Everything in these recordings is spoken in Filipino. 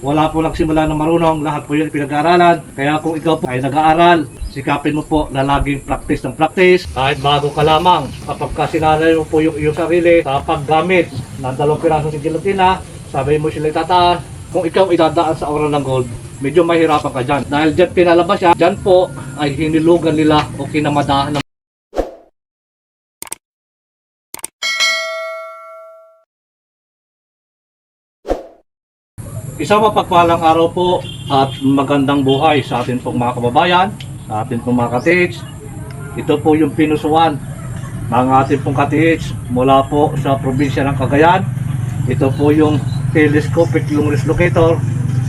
Wala po nagsimula ng marunong, lahat po yun pinag-aaralan. Kaya kung ikaw po ay nag-aaral, sikapin mo po na laging practice ng practice. Kahit bago ka lamang, kapag kasinanay mo po yung iyong sarili sa paggamit ng 2 pirasong sigilatina, sabay mo sila itataas. Kung ikaw idadaan sa aura ng gold, medyo mahirapan ka dyan. Dahil dyan pinalabas siya, dyan po ay hinilugan nila o kinamadahan ng isang mapagpalang araw po at magandang buhay sa atin pong mga kababayan, sa atin pong mga ka-TH. Ito po yung pinusuan ng ating pong ka-TH mula po sa probinsya ng Cagayan. Ito po yung telescopic luminous locator,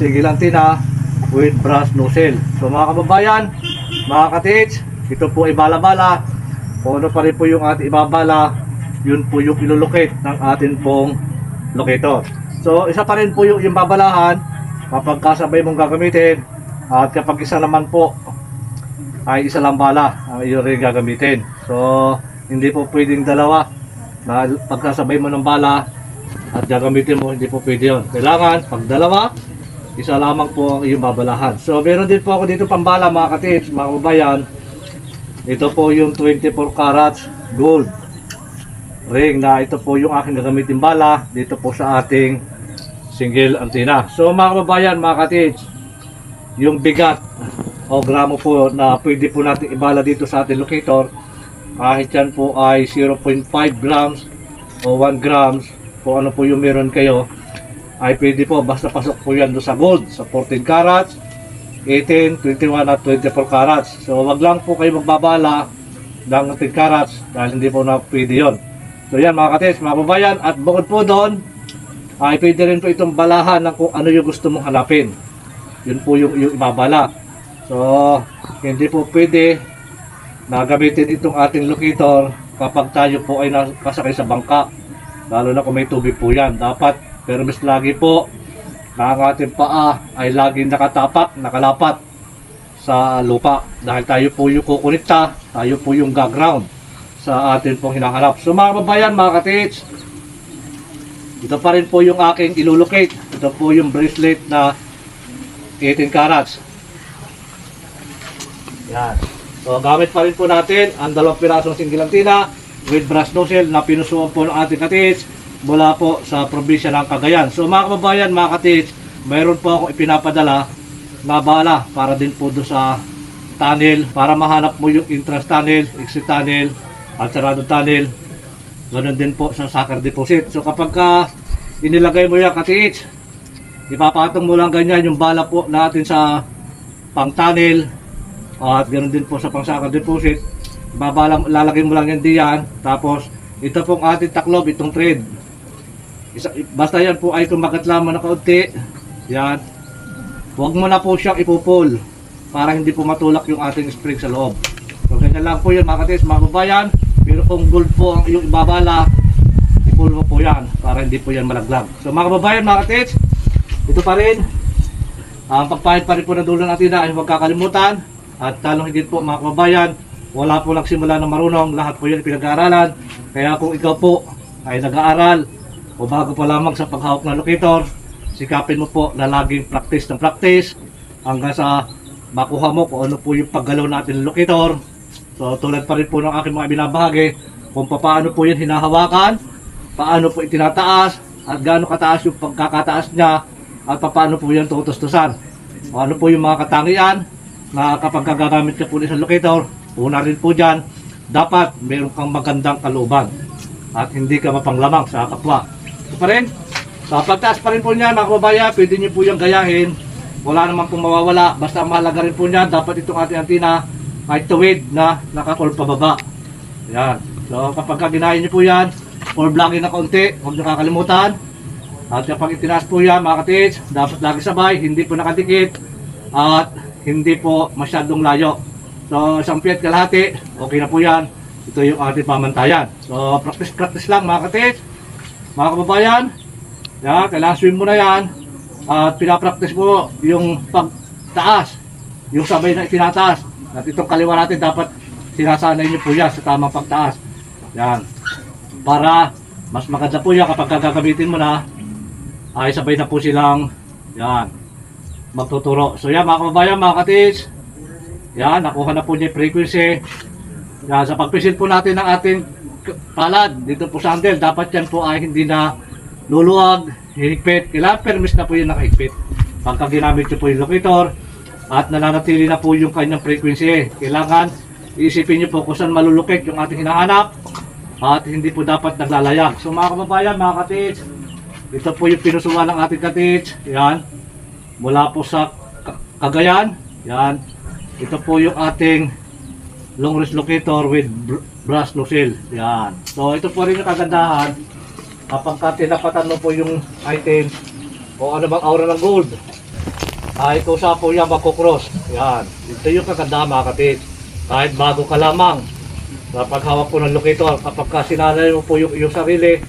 sigilantina with brass nozzle. So mga kababayan, mga ka-TH, ito po ay bala-bala. Kung ano pa rin po yung ating ibabala, yun po yung ilulocate ng ating pong locator. So, isa pa rin po yung babalahan kapag kasabay mong gagamitin, at kapag isa naman po ay isa lang bala ang iyo rin gagamitin. So, hindi po pwedeng dalawa na pagkasabay mo ng bala at gagamitin mo, hindi po pwede yun. Kailangan, pag dalawa, isa lamang po ang iyong babalahan. So, meron din po ako dito pambala mga ka-TH, mga kababayan. Ito po yung 24 carats gold ring na ito po yung aking gagamitin bala dito po sa ating single antenna. So mga kababayan, mga ka-TH, yung bigat o gramo po na pwede po natin ibala dito sa ating locator, kahit yan po ay 0.5 grams o 1 grams, kung ano po yung meron kayo, ay pwede po, basta pasok po yan doon sa gold, sa 14 carats, 18, 21 at 24 carats. So wag lang po kayo magbabala ng 18 carats dahil hindi po na pwede yun. So yan mga ka-TH, mga kababayan, at bukod po doon ay pwede rin po itong balahan ng kung ano yung gusto mong hanapin. Yun po yung ibabala. So hindi po pwede na gamitin itong ating locator kapag tayo po ay nakasakay sa bangka, lalo na kung may tubig po yan. Dapat pero mas lagi po na ang ating paa ay laging nakalapat sa lupa, dahil tayo po yung kukunikta, tayo po yung gaground sa atin pong hinahanap. So mga kababayan, mga ka-TH, ito pa rin po yung aking ilulocate. Ito po yung bracelet na 18 carats. Yan. So gamit pa rin po natin ang 2 pirasong singilantina with brass nozzle na pinusuan po ng ating ka-TH mula po sa probinsya ng Cagayan. So mga kababayan, mga ka-TH, mayroon po akong ipinapadala na bala para din po doon sa tunnel, para mahanap mo yung entrance tunnel, exit tunnel at sarado tunnel. Ganun din po sa sucker deposit. So kapag inilagay mo yan, ka-TH, ipapatong mo lang ganyan yung bala po natin sa pang tunnel, at ganun din po sa pang sucker deposit. Lalagay mo lang yan diyan. Tapos ito pong ating taklob, itong thread, basta yan po ay kumagat lamang na kaunti, yan, huwag mo na po siyang ipupul para hindi po matulak yung ating spring sa loob. So ganyan lang po yun mga ka-TH, mga kababayan. Pero kung gold po ang iyong ibabala, i-pull mo po yan para hindi po yan malaglag. So mga kababayan, mga ka-TH, ito pa rin ang pagpahid pa rin po ng dulo natin na ay huwag kakalimutan. At talong higit po mga kababayan, wala po nagsimula ng marunong, lahat po yan pinag-aaralan. Kaya kung ikaw po ay nag-aaral o bago pa lamang sa paghawak ng locator, sikapin mo po na laging practice ng practice hanggang sa makuha mo kung ano po yung paggalaw natin ng locator. So tulad pa rin po ng aking mga binabahagi kung paano po yan hinahawakan, paano po itinataas, at gaano kataas yung pagkakataas niya, at paano po yan tutustusan. Ano po yung mga katangian na kapag gagamit ka po sa locator. Una rin po dyan, dapat meron kang magandang kalooban at hindi ka mapanglamang sa kapwa. Ito pa rin, sa pagtaas pa rin po niya mga kababayan, pwede nyo po yung gayahin. Wala naman pong mawawala, basta mahalaga rin po niya, dapat itong ating antina ay tuwid na nakakurl pababa. Yan. So kapag ginahin nyo po yan, or blocking na konti, huwag nyo kakalimutan. At kapag itinaas po yan mga ka-TH, dapat lagi sabay, hindi po nakadikit at hindi po masyadong layo. So 1 feet kalahati, okay na po yan. Ito yung ating pamantayan. So practice lang mga ka-TH, mga kababayan. Yan, kailangan swim mo na yan. At pinapractice mo yung pagtaas, yung sabay na itinataas. At itong kaliwa natin dapat sinasanay nyo po yan sa tamang pagtaas. Yan. Para mas maganda po yan kapag gagamitin mo na, ay sabay na po silang yan. magtuturo. So yan mga kababayan, mga katids, yan, nakuha na po niya yung frequency. Yan, sa pagpisil po natin ng ating palad dito po sa handle, dapat yan po ay hindi na luluwag, hihigpit. Kailangan permis na po yung nakahigpit. Pagka ginamit nyo po yung locator at nananatili na po yung kanyang frequency, kailangan iisipin nyo po kung saan malulupit yung ating hinahanap at hindi po dapat naglalayag. So mga kababayan, mga katids, ito po yung pinusuan ng ating katids. Yan, mula po sa Cagayan. Yan, ito po yung ating long range locator with brass nozzle. Yan. So ito po rin yung kagandahan kapag tinapatan mo po yung item o ano bang aura ng gold. Ito sa po yan magkukross. Yan. Ito yung kagandahan mga katids. Kahit bago ka lamang sa paghawak po ng locator, kapag sinalay mo po yung sarili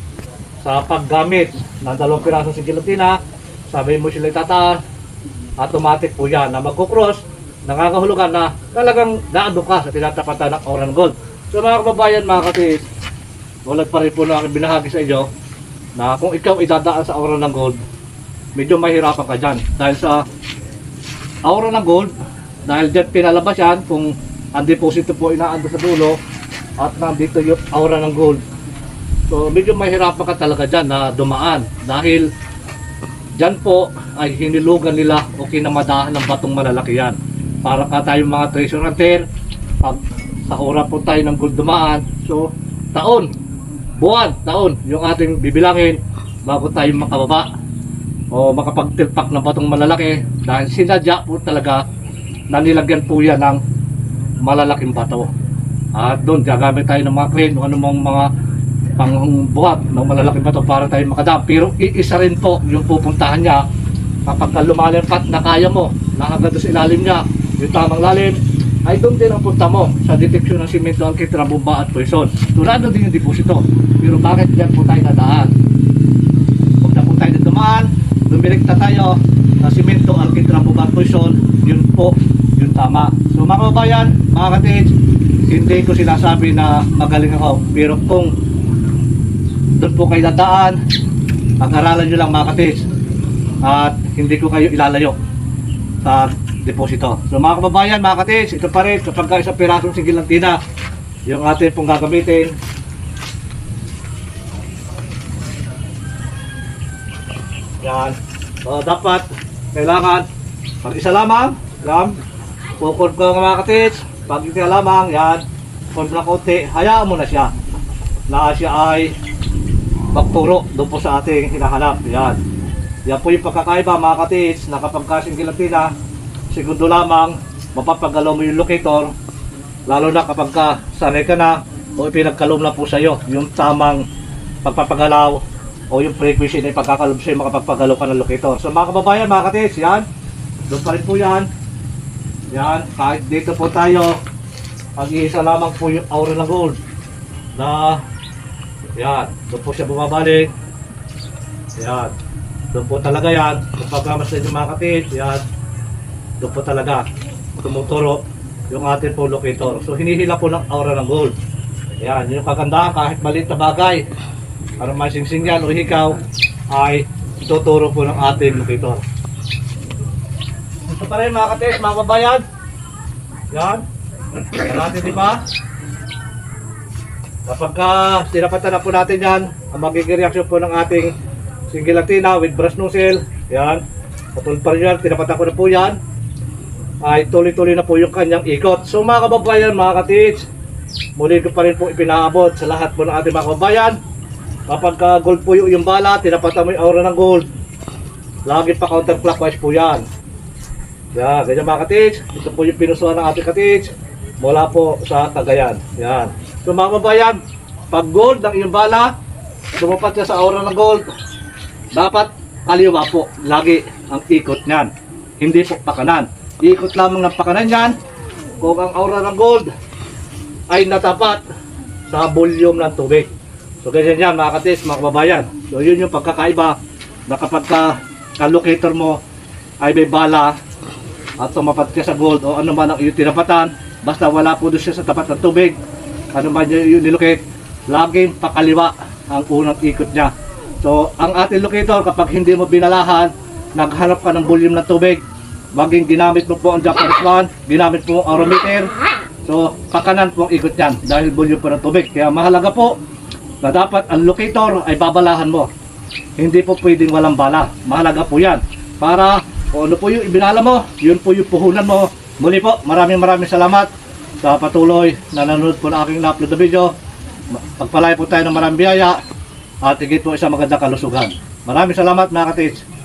sa paggamit ng 2 pirasong sigilatina, sabi mo sila itataas, automatic po yan na magkukross, nangangahulugan na talagang naando ka sa tinatapatan ng aura ng gold. So mga kababayan, mga katids, tulad pa rin po na aking binahagi sa inyo na kung ikaw idadaan sa aura ng gold, medyo mahirapan ka dyan. Dahil sa aura ng gold, dahil dyan pinalabas yan, kung ang deposito po inaando sa dulo at nandito yung aura ng gold. So medyo mahirapan ka talaga dyan na dumaan. Dahil dyan po ay hinilugan nila o kinamadahan ng batong malalaki yan. Para ka tayong mga treasure hunter, pag sa aura po tayo ng gold dumaan, so taon, buwan, taon yung ating bibilangin bago tayo makababa o makapagtilpak ng batong malalaki, dahil sinadya po talaga na nilagyan po yan ng malalaking bato. At doon gagamit tayo ng mga crane o anumang mga pangbuhat ng malalaking bato para tayo makadam. Pero iisa rin po yung pupuntahan niya kapag lumalim ka na kaya mo na hanggang doon sa ilalim niya, yung tamang lalim, ay doon din ang punta mo sa deteksyon ng simento, alkitra, bomba at poison. Tulad doon din yung deposito. Pero bakit dyan po tayo nadaan? Huwag na po tayo dumaan, dumirekta tayo sa simento, alkitra, bomba at poison, yun po yung tama. So mga kababayan, mga katids, hindi ko sinasabi na magaling ako, pero kung doon po kayo dadaan, pag-aralan nyo lang mga katids at hindi ko kayo ilalayo sa deposito. So mga kababayan, mga katids, ito pa rin kapag isang pirasong sigilantina yung atin pong gagamitin. Yan. So dapat, kailangan pag isa lamang, yan, pukod ko mga katids, pag isa lamang, yan, pukod na konti, hayaan mo na siya na siya ay magturo doon po sa ating hinahanap. Yan. Yan po yung pagkakaiba mga katids na kapag kasing gilatina, segundo lamang mapapagalaw mo yung locator, lalo na kapag sanay ka na o pinagkalom na po sa iyo yung tamang pagpapagalaw o yung frequency na ipagkakalob sa iyo makapagpagalaw ka ng locator. So mga kababayan, mga katids, yan, doon pa rin po yan. Yan, kahit dito po tayo, pag-iisa lamang po yung aura ng gold na yan, doon po siya bumabalik. Yan, doon po talaga yan. Kapag mas na yung mga katids, yan, doon po talaga tumuturo yung ating po locator. So hinihila po ng aura ng gold. Yan, yung kagandahan kahit maliit na bagay, para masingsing yan o hikaw, ay tuturo po ng ating locator. Ito pa rin mga katids, mga babayan. Yan, yan natin, di ba? Kapag tinapatan na po natin yan, ang magiging reaction po ng ating sigilatina with brass nozzle, yan, patulad pa rin yan, tinapatan ko na po yan, ay tuloy-tuloy na po yung kanyang ikot. So mga kababayan, mga katids, muli ko pa rin po ipinaabot sa lahat po ng ating mga kababayan, kapag gold po yung bala, tinapatan mo yung aura ng gold, lagi pa counterclockwise po yan. Yan, ganyan mga katids, ito po yung pinusuan ng ating katids mula po sa Cagayan. Yan. So mga kababayan, pag gold ng iyong bala, dumapat niya sa aura ng gold, dapat kaliwa po lagi ang ikot niyan, hindi po pakanan. Ikot lamang ng pakanan yan kung ang aura ng gold ay natapat sa volume ng tubig. So ganyan yan mga katids, mga kababayan. So yun yung pagkakaiba na kapag ka-locator mo ay may bala at tumapat ka sa gold o ano man ang iyong tinapatan, basta wala po doon siya sa tapat ng tubig, ano man yung nilocate, laging pakaliwa ang unang ikot niya. So ang ating locator, kapag hindi mo binalahan, naghanap ka ng volume ng tubig, maging ginamit mo po ang Japanese one, ginamit po ang aerometer. So, kakanan po ang ikot yan dahil volume po ng tubig. Kaya mahalaga po na dapat ang locator ay babalahan mo. Hindi po pwedeng walang bala. Mahalaga po yan. Para kung ano po yung ibinala mo, yun po yung puhunan mo. Muli po, maraming salamat sa patuloy na nanonood po ng aking na-upload na video. Pagpalay po tayo ng maraming biyaya at higit po isang magandang kalusugan. Maraming salamat mga ka-teach.